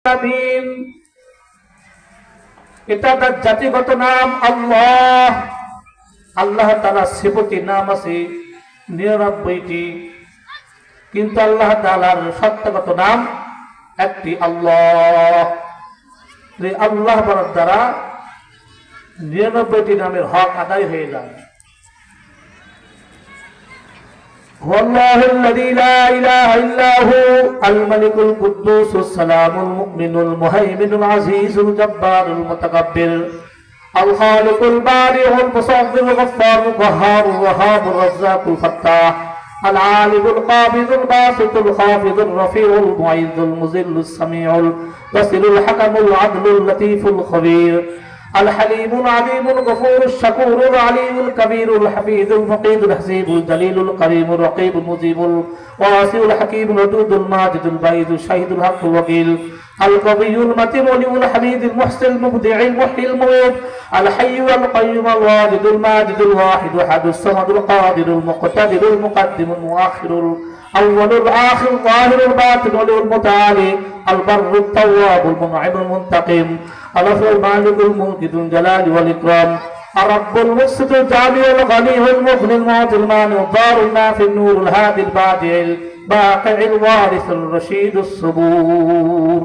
আলামিন, এটা তার জাতিগত নাম আল্লাহ। আল্লাহ তাআলার সিফতি নাম আছে 99টি, কিন্তু আল্লাহ তাআলার সত্যগত নাম একটি আল্লাহ। এই আল্লাহ বলার দ্বারা 99টি নামের হক আদায় হয়ে যায়। والله الذي لا إله إلا هو الملك القدوس السلام المؤمن المهيمن العزيز الجبار المتكبر الخالق البارئ المصور الغفار القهار الوهاب الرزاق الفتاح العالم القابض الباسط الخافض الرفيع المعز المذل السميع البصير الحكم العدل اللطيف الخبير الحليم العليم الغفور الشكور العليم الكبير الحفيظ المقيت الحسيب الجليل الكريم الرقيب المجيب الواسع الحكيم الودود الماجد البعيد الشهيد الحق الوكيل القوي المتين ولي الحميد المحسن المبدع المحيي المميت الحي القيوم الواجد الماجد الواحد احد الصمد القادر المقتدر المقدم المؤخر الأول الآخر الظاهر الباطن والمتعالي البر التواب المنعم المنتقم الأفضل المالك الملك ذو الجلال والإكرام الرب المقسط الجامع الغني المغني المعطي المانع الضار النافع النور الهادي البادع الباقع الوارث الرشيد الصبور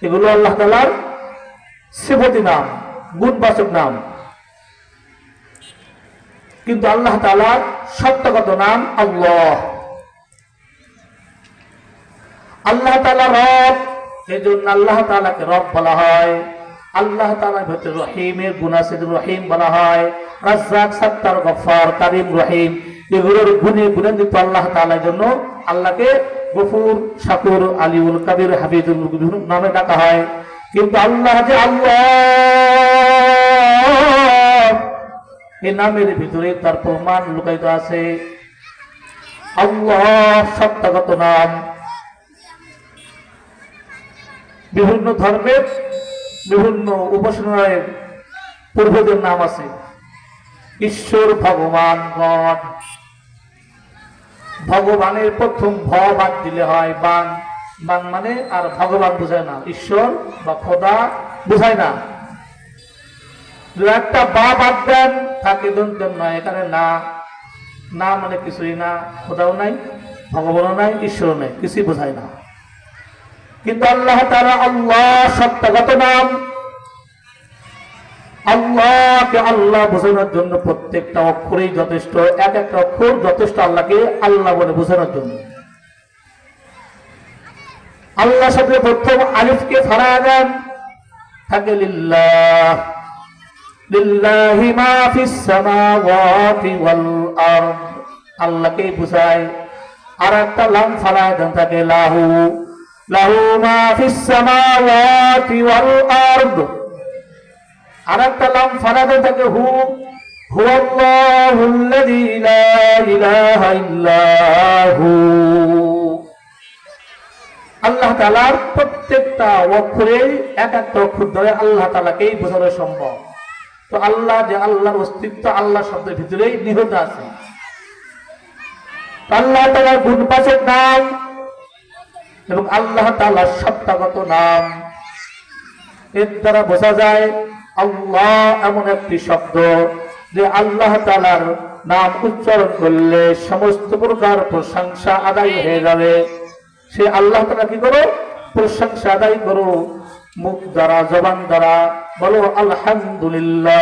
এগুলো আল্লাহ তাআলার সিফাতি নাম, গুণবাচক নাম। কিন্তু আল্লাহ তাআলার সত্যগত নাম আল্লাহ। আল্লাহ তাআলা রব, এজন্য আল্লাহ তাআলাকে রব বলা হয়। আল্লাহ তাআলার ভিতরে রহিমের গুণ আছে, রহিম বলা হয়। রাজ্জাক, সাত্তার, গফফার, কারীম, রহিম, এগুলোর গুণে গুণান্বিত আল্লাহ তাআলার জন্য আল্লাহকে গফুর, শাকুর, আলিউল কবির, হাফিজুল নামে ডাকা হয়। কিন্তু আল্লাহ যে আল্লাহ, এই নামের ভিতরে তার প্রমাণ লুকায়িত আছে। আল্লাহ সত্যগত নাম। বিভিন্ন ধর্মের বিভিন্ন উপাসনায় পূর্বদের নাম আছে। ঈশ্বর, ভগবান, গড। ভগবানের প্রথম ভ বাদ দিলে হয় বান। বান মানে আর ভগবান বোঝায় না, ঈশ্বর বা খোদা বোঝায় না। একটা বা বাদ দেন থাকে দন্তের নয়, এখানে না। না মানে কিছুই না, খোদাও নাই, ভগবানও নাই, ঈশ্বরও নাই, কিছুই বোঝায় না। কিন্তু আল্লাহ তাআলা আল্লাহ সত্যগত নাম। আল্লাহকে আল্লাহ বোঝানোর জন্য প্রত্যেকটা অক্ষরেই যথেষ্ট, এক একটা অক্ষর যথেষ্ট আল্লাহকে আল্লাহ বলে বোঝানোর জন্য। আল্লাহ সাথে প্রথম আলিফকে ফাড়া দেন থাকে লিল্লাহ, লিল্লাহি মা ফিস সামাওয়াতি ওয়াল আরদ, আল্লাহকেই বোঝায়। আর একটা লাম ফাড়া দেন থাকে লাহু, লাহু মা ফিস সামাওয়াতি ওয়াল আরদ। আর একটা লাম ফাড়া দেন থাকে হু, হুয়াল্লাহুল্লাযী লা ইলাহা ইল্লা হু। আল্লাহ তাআলার প্রত্যেকটা অক্ষরে এক একটা অক্ষর ধরে আল্লাহ তাআলাকেই বোঝানো সম্ভব। তো আল্লাহ যে আল্লাহর অস্তিত্ব আল্লাহ শব্দের ভিতরেই নিহিত আছে। আল্লাহ তাআলার গুণবাচক নাম এবং আল্লাহ তাআলার সত্তাগত নাম, এর দ্বারা বোঝা যায় আল্লাহ এমন একটি শব্দ যে আল্লাহ তাআলার নাম উচ্চারণ করলে সমস্ত প্রকার প্রশংসা আদায় হয়ে যাবে। সে আল্লাহ তাআলা কি করো? প্রশংসা আদায় করো মুখ দ্বারা, জবান দ্বারা বলো আলহামদুলিল্লাহ।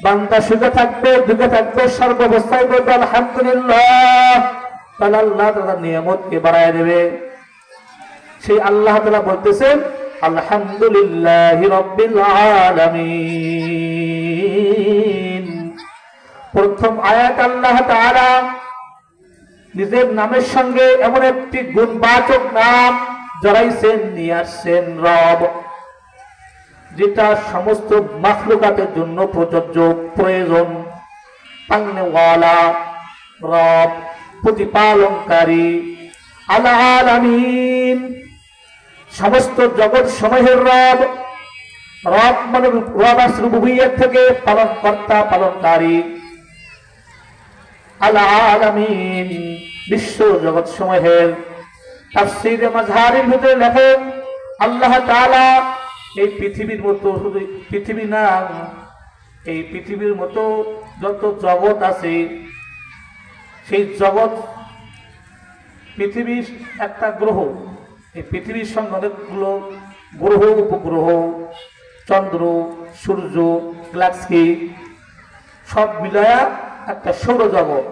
বান্দা সুখে থাকবে, দুঃখে থাকবে, সর্বাবস্থায় বলবে আলহামদুলিল্লাহ। তাহলে আল্লাহ তাআলা নিয়ামতকে বাড়ায় দেবে। সেই আল্লাহ তাআলা বলতেছেন আলহামদুলিল্লাহি রাব্বিল আলামিন। প্রথম আয়াত আল্লাহ তাআলা নিজের নামের সঙ্গে এমন একটি গুণবাচক নাম জড়াইছেন, নিয়ে আসছেন রব, যেটা সমস্ত মাখলুকাতের জন্য প্রযোজ্য, প্রয়োজন। পালনেওয়ালা রব, প্রতিপালনকারী, আল আলামিন, সমস্ত জগৎ সমূহের রব। রব মানে রব রুবুবিয়্যাত থেকে পালনকর্তা, পালনকারী। আল আলামিন, বিশ্ব জগৎ সমূহের। তাফসীরে মাজহারির ভিতরে লেখেন আল্লাহ তাআলা এই পৃথিবীর মতো, শুধু পৃথিবী না, এই পৃথিবীর মতো যত জগৎ আছে সেই জগৎ, পৃথিবী একটা গ্রহ, এই পৃথিবীর সঙ্গে অনেকগুলো গ্রহ, উপগ্রহ, চন্দ্র, সূর্য, গ্যালাক্সি সব মিলায়া একটা সৌরজগৎ।